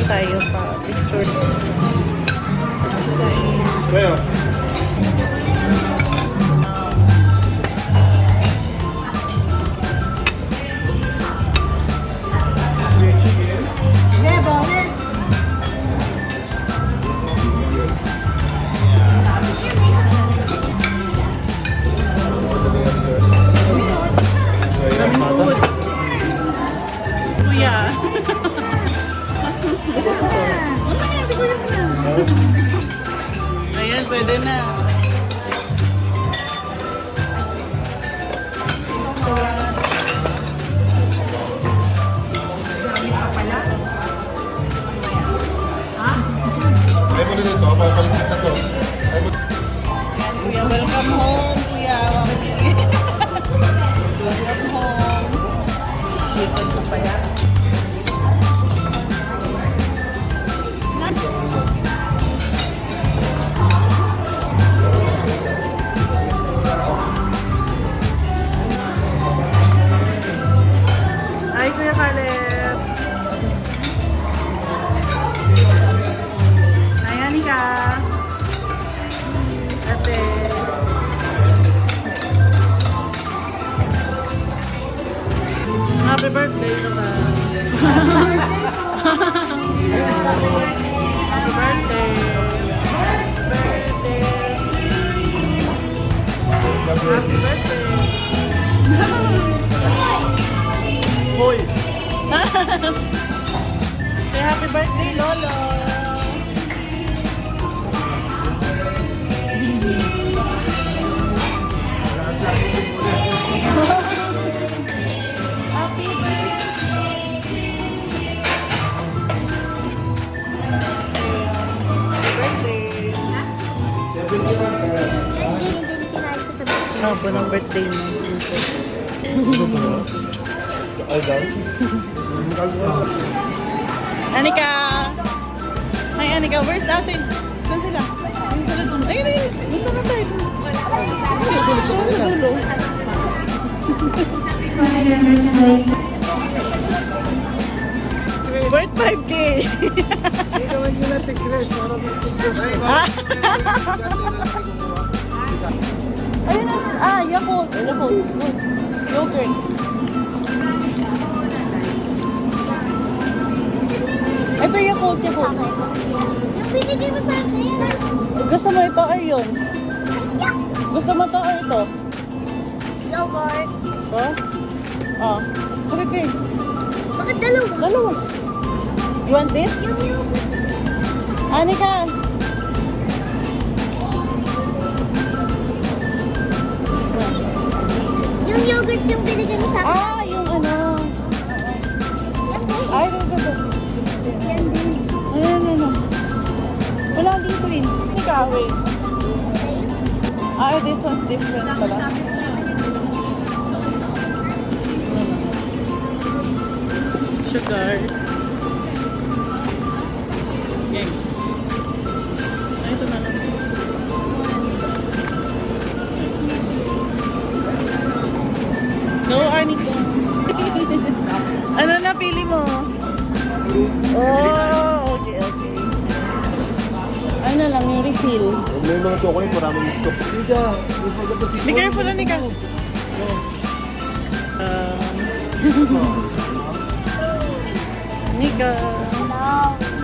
tayo pa picture. Kaya. Kuya. Ayan, pwede na. Ay mo nito, papalit na to. Ayan, kuya, welcome home, kuya. Welcome home. Ikon ko pa yan. Ay, Kuya Caleb. Ay, Anika. Ate. Happy birthday naman. Happy birthday. Happy birthday. Hoy! Say happy birthday, Lolo. Happy birthday. Ano po ng birthday mo? Ay, daw? Anika! Hi, Anika. Where's ate? Saan sila? Ayun sila dun. Ayun, ayun. Punta na tayo. Sa dulo. Birth 5K! Hindi naman yun natin, Chris. Para Ayun na. Yakult. Yakult. Yogurt. Ito Yakult. Yakult. Yung binigay mo sa akin. Gusto mo ito or yun? Gusto mo ito or ito? Yogurt. Ito? Oh. Bakit eh? Bakit dalawa? Dalawa. You want this? Yung yogurt. Anika! Yung yogurt yung binigay mo sa akin. Yung ano. Yan din. Ay, ito. Yan din. Ano. Wala dito eh. Ika, wait. This one's different pala. Sugar. Okay. Ay, ito na lang. Go, Arnica. Ano na pili mo? Oh, okay. Ano lang yung refill. May mga chocolate, maraming stock. Sige, Be careful, Anika. Anika. No.